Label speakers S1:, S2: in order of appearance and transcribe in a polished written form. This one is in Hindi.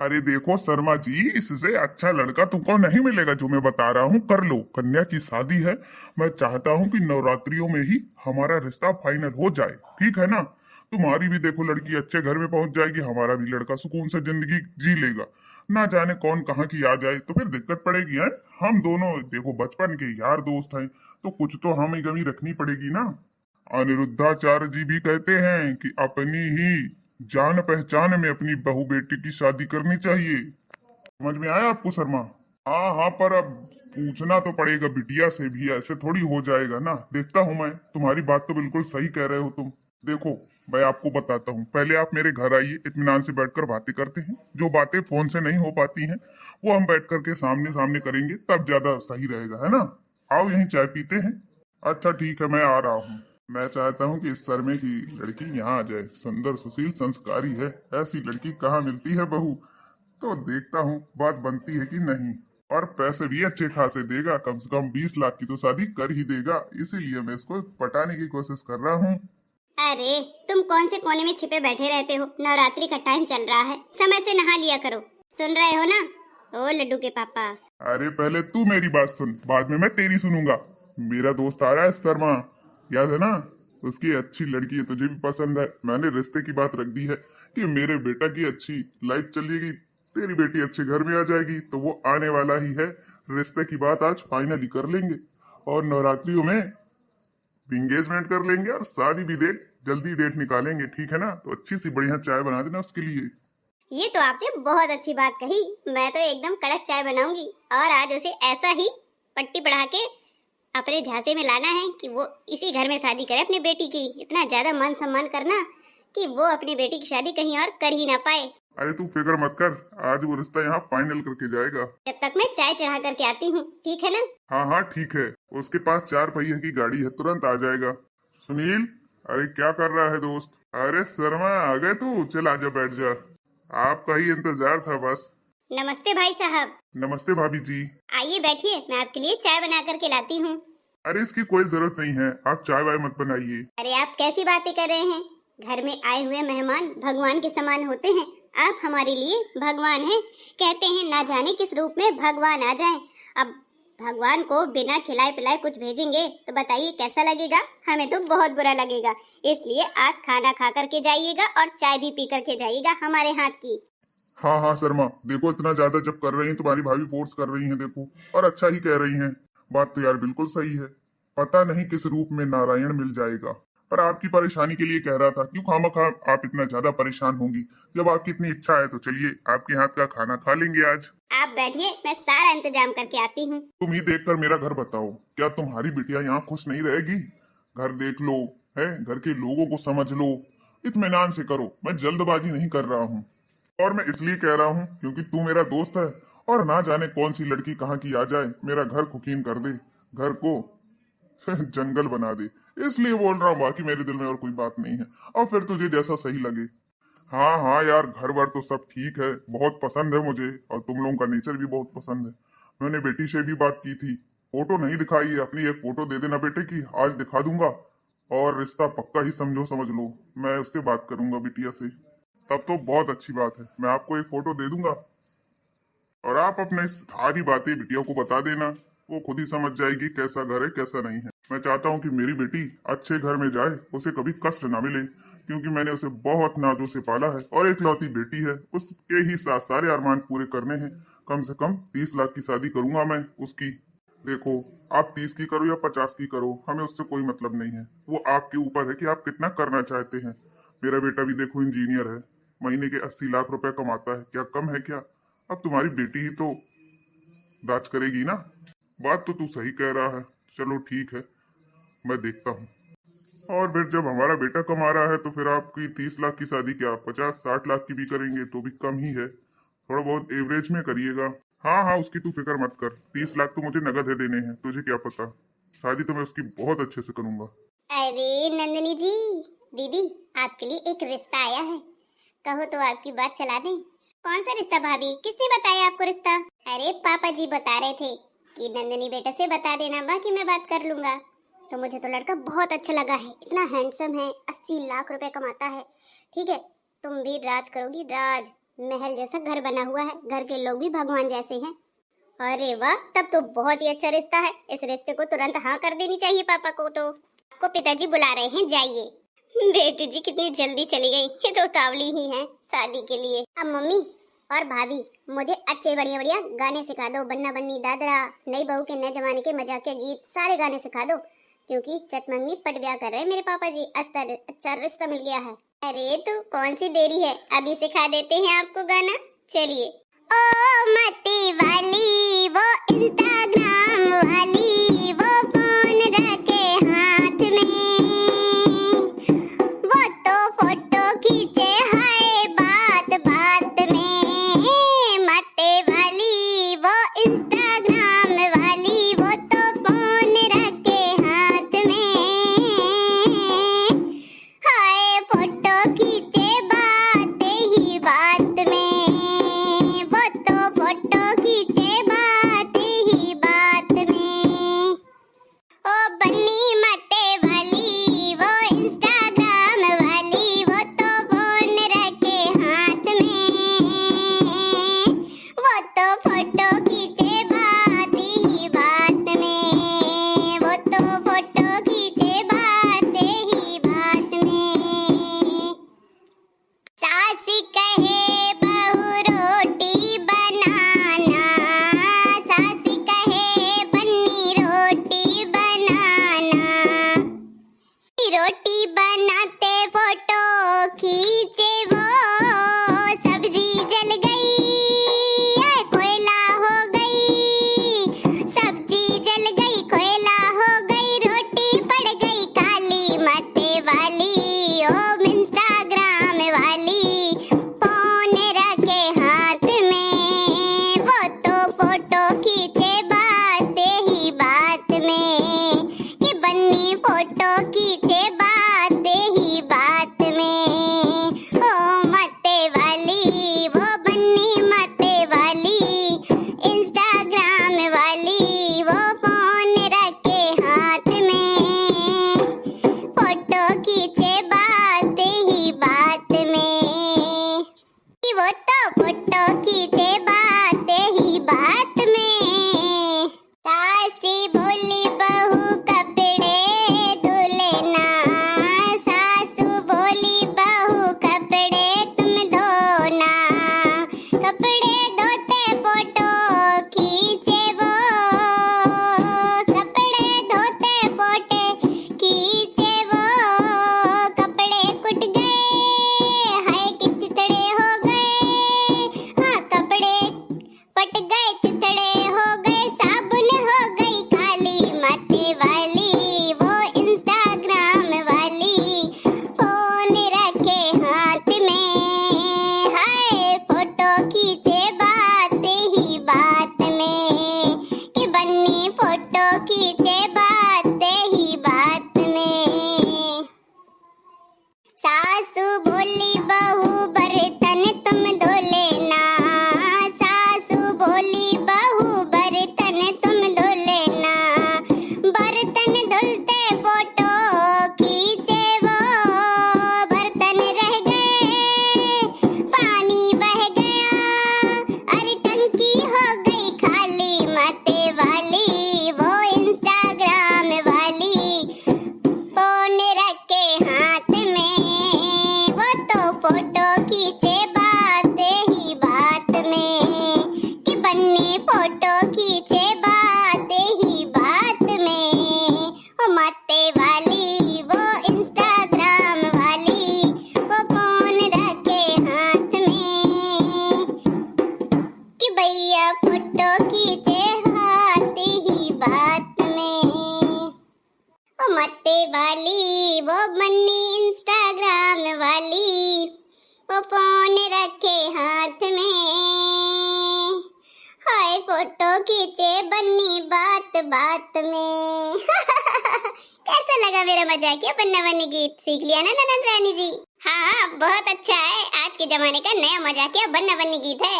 S1: अरे देखो शर्मा जी, इससे अच्छा लड़का तुमको नहीं मिलेगा। जो मैं बता रहा हूँ कर लो, कन्या की शादी है। मैं चाहता हूँ कि नवरात्रियों में ही हमारा रिश्ता फाइनल हो जाए, ठीक है ना। तुम्हारी भी देखो लड़की अच्छे घर में पहुंच जाएगी, हमारा भी लड़का सुकून से जिंदगी जी लेगा। ना जाने कौन कहाँ की आ जाए तो फिर दिक्कत पड़ेगी है। हम दोनों देखो बचपन के यार दोस्त हैं, तो कुछ तो हमें कमी रखनी पड़ेगी ना। अनिरुद्धाचार्य जी भी कहते हैं कि अपनी ही जान पहचान में अपनी बहू बेटी की शादी करनी चाहिए। समझ में आया आपको शर्मा? हाँ हाँ, पर अब पूछना तो पड़ेगा बिटिया से भी, ऐसे थोड़ी हो जाएगा ना। देखता हूँ मैं, तुम्हारी बात तो बिल्कुल सही कह रहे हो तुम। देखो मैं आपको बताता हूँ, पहले आप मेरे घर आइए, इत्मीनान से बैठकर बातें करते हैं। जो बातें फोन से नहीं हो पाती हैं वो हम बैठ करके सामने सामने करेंगे, तब ज्यादा सही रहेगा, है ना। आओ यहीं चाय पीते हैं। अच्छा ठीक है, मैं आ रहा हूँ। मैं चाहता हूँ कि इस शर्मे की लड़की यहाँ आ जाए। सुंदर सुशील संस्कारी है, ऐसी लड़की कहाँ मिलती है बहू। तो देखता हूँ बात बनती है कि नहीं। और पैसे भी अच्छे खासे देगा, कम से कम 20 लाख की तो शादी कर ही देगा। इसीलिए मैं इसको पटाने की कोशिश कर रहा हूँ।
S2: अरे तुम कौन से कोने में छिपे बैठे रहते हो? नवरात्रि का टाइम चल रहा है, समय से नहा लिया करो। सुन रहे हो ना? ओ लड्डू के पापा।
S1: अरे पहले तू मेरी बात सुन, बाद में मैं तेरी सुनूंगा। मेरा दोस्त आ रहा है शर्मा, याद है ना। उसकी अच्छी लड़की है, तुझे भी पसंद है। मैंने रिश्ते की बात रख दी है कि मेरे बेटा की अच्छी लाइफ चलेगी, तेरी बेटी अच्छे घर में आ जाएगी, तो वो आने वाला ही है। रिश्ते की बात आज फाइनली कर लेंगे और नवरात्रियों में एंगेजमेंट कर लेंगे और शादी भी देख जल्दी डेट निकालेंगे, ठीक है ना। तो अच्छी सी बढ़िया चाय बना देना उसके लिए।
S2: ये तो आपने बहुत अच्छी बात कही। मैं तो एकदम कड़क चाय बनाऊंगी और आज उसे ऐसा ही पट्टी पढ़ा के अपने झांसे में लाना है कि वो इसी घर में शादी करे अपनी बेटी की। इतना ज्यादा मान सम्मान करना कि वो अपनी बेटी की शादी कहीं और कर ही ना पाए।
S1: अरे तू फिक्र मत कर, आज वो रिश्ता यहाँ फाइनल करके जाएगा।
S2: जब तक मैं चाय चढ़ा करके आती हूँ, ठीक है ना?
S1: हाँ हाँ ठीक है, उसके पास 4 पहिए की गाड़ी है, तुरंत आ जाएगा। सुनील, अरे क्या कर रहा है दोस्त? अरे शर्मा आ गए तू, चल आजा बैठ जा। आपका ही इंतजार था बस।
S2: नमस्ते भाई साहब।
S1: नमस्ते भाभी जी।
S2: आइए बैठिए, मैं आपके लिए चाय बना करके लाती हूँ।
S1: अरे इसकी कोई जरूरत नहीं है, आप चाय वाय मत बनाइए।
S2: अरे आप कैसी बातें कर रहे हैं? घर में आए हुए मेहमान भगवान के समान होते हैं। आप हमारे लिए भगवान हैं। कहते हैं ना जाने किस रूप में भगवान आ जाएं। अब भगवान को बिना खिलाए पिलाए कुछ भेजेंगे तो बताइए कैसा लगेगा? हमें तो बहुत बुरा लगेगा। इसलिए आज खाना खा करके जाइएगा और चाय भी पी करके जाइएगा हमारे हाथ की।
S1: हाँ हाँ शर्मा, देखो इतना ज्यादा जब कर रही हैं, तुम्हारी भाभी फोर्स कर रही हैं देखो, और अच्छा ही कह रही हैं। बात तो यार बिल्कुल सही है। पता नहीं किस रूप में नारायण मिल जाएगा। पर आपकी परेशानी के लिए कह रहा था, क्यों खामखा आप इतना ज्यादा परेशान होंगी। जब आपकी इतनी इच्छा है तो चलिए आपके हाथ का खाना खा लेंगे आज।
S2: आप बैठिए, मैं सारा इंतजाम करके आती हूँ।
S1: तुम ही देखकर मेरा घर बताओ, क्या तुम्हारी बिटिया यहाँ खुश नहीं रहेगी? घर देख लो, है घर के लोगों को समझ लो, इत्मीनान से करो। मैं जल्दबाजी नहीं कर रहा हूँ। और मैं इसलिए कह रहा हूँ क्योंकि तू मेरा दोस्त है, और ना जाने कौन सी लड़की कहाँ की आ जाए, मेरा घर कुकीन कर दे, घर को जंगल बना दे। इसलिए बोल रहा हूँ, बाकी मेरे दिल में और कोई बात नहीं है। और फिर तुझे जैसा सही लगे। हाँ हाँ यार, घर बार तो सब ठीक है, बहुत पसंद है मुझे, और तुम लोगों का नेचर भी बहुत पसंद है। मैंने बेटी से भी बात की थी, फोटो नहीं दिखाई है, अपनी एक फोटो दे देना बेटे की, आज दिखा दूंगा। और रिश्ता पक्का ही समझो, समझ लो। मैं उससे बात करूंगा बिटिया से, तब तो बहुत अच्छी बात है। मैं आपको एक फोटो दे दूंगा और आप अपने सारी बातें बिटिया को बता देना। वो खुद ही समझ जाएगी कैसा घर है कैसा नहीं है। मैं चाहता हूँ कि मेरी बेटी अच्छे घर में जाए, उसे कभी कष्ट ना मिले, क्योंकि मैंने उसे बहुत नाजों से पाला है और इकलौती बेटी है। उसके ही साथ सारे अरमान पूरे करने हैं। कम से कम 30 लाख की शादी करूंगा मैं उसकी। देखो, आप 30 की करो या 50 की करो, हमें उससे कोई मतलब नहीं है। वो आपके ऊपर है कि आप कितना करना चाहते हैं। मेरा बेटा भी देखो इंजीनियर है, महीने के 80 लाख रुपए कमाता है, क्या कम है क्या? अब तुम्हारी बेटी ही तो राज करेगी ना। बात तो तू सही कह रहा है, चलो ठीक है, मैं देखता हूँ। और फिर जब हमारा बेटा कमा रहा है तो फिर आपकी 30 लाख की शादी क्या 50-60 लाख की भी करेंगे तो भी कम ही है। थोड़ा बहुत एवरेज में करिएगा। हाँ हाँ, उसकी तू फिक्र मत कर, 30 लाख तो मुझे नगद है देने हैं, तुझे क्या पता। शादी तो मैं उसकी बहुत अच्छे से करूंगा।
S2: अरे नंदिनी जी, दीदी, आपके लिए एक रिश्ता आया है। कहो तो आपकी बात चला दें। कौन सा रिश्ता भाभी? किसने बताया आपको रिश्ता? अरे पापा जी बता रहे थे कि नंदिनी बेटा से बता देना, बाकी मैं बात कर लूंगा। तो मुझे तो लड़का बहुत अच्छा लगा है, इतना हैंडसम है, 80 लाख रुपए कमाता है। ठीक है, तुम भी राज करोगी राज। महल जैसा घर बना हुआ है, घर के लोग भी भगवान जैसे हैं। अरे वाह, तब तो बहुत ही अच्छा रिश्ता है। इस रिश्ते को तुरंत हाँ कर देनी चाहिए पापा को। तो आपको पिताजी बुला रहे हैं, जाइए। बेटी जी कितनी जल्दी चली गई, ये तो उतावली ही है शादी के लिए। अब मम्मी और भाभी मुझे अच्छे बढ़िया बढ़िया गाने सिखा दो, बन्ना बन्नी दादरा, नई बहू के नए जमाने के मजाकिया गीत, सारे गाने सिखा दो, क्योंकि चटमंगनी पट ब्याह कर रहे हैं मेरे पापा जी। अच्छा रिश्ता मिल गया है। अरे तो कौन सी देरी है, अभी सिखा देते हैं आपको गाना। चलिए। ओ मती वाली वो इंस्टाग्राम वाली, वो फोन रखे हाथ में, वो तो फोटो खींचे हाय बात बात में। मते वाली वो इंस्टाग्राम वाली, वो तो फोन रखे हाथ में, हाय फोटो खींचे बातें ही बात में, वो तो फोटो खींचे बातें ही बात में। ओ बन्नी मते वाली वो इंस्टाग्राम वाली, वो तो फोन रखे हाथ में, वो तो फोटो खींचे बातें ही बात में, वो तो फोटो खींचे बातें ही बात में। सास कहे बहू रोटी बनाना, सास कहे बन्नी रोटी बनाना, रोटी बनाते फोटो खींचे वो, सब्जी जल गई है कोयला हो गई, सब्जी जल गई कोयला हो गई, रोटी पड़ गई काली। मते वाली ओ इंस्टाग्राम वाली, फोन रखे हाथ में, वो तो फोटो खींचे बातें ही बात में, कि बन्नी फोटो खींचे बातें ही बात में। ओ मते वाली वो बन्नी मते वाली, इंस्टाग्राम वाली, वो फोन रखे हाथ में, फोटो खींचे बातें ही बात में, कि वो तो फोटो खींचे बातें ही बात में। सासी बोली बहू कपड़े धुलना, सासू बोली बहू कपड़े तुम धोना, कपड़े धोते फोटो खींचे वो, कपड़े धोते फोटे खींचे वो, कपड़े कुट गए हाय कि चितड़े हो गए, हाँ कपड़े फट गए चितड़े हो गए, साबुन हो गई काली। मते वाली वो इंस्टाग्राम वाली, फोन रखे हाथ में, हाय फोटो खींचे बातें ही बात में, कि बन्नी फोटो खींचे बातें ही बात में। सासू बोली बहू बर्तन तुम धो लेना, सासू बोली बहू बर्तन तुम धो लेना, बर्तन धुलते फोटो खींचे वो, बर्तन रह गए पानी बह गया, अरे टंकी हो गई खाली। मते वाली वो इंस्टाग्राम वाली, फोन रखे हाथ में, वो तो फोटो खींचे बातें ही बात में, कि बन्नी फोटो खींचे बातें ही बात में। ओ मते वाली वो इंस्टाग्राम वाली, वो फोन रखे हाथ में, कि भैया फोटो खींचे हाथ ही बात में। ओ मते वाली वो बन्नी इंस्टाग्राम वाली, वो फोन रखे हाथ में, हाय फोटो खींचे बन्नी बात बात में। कैसा लगा मेरा मजाकिया बन्ना बन्नी गीत? सीख लिया ना ननद रानी जी? हाँ बहुत अच्छा है, आज के जमाने का नया मजाकिया बन्ना बन्नी गीत है।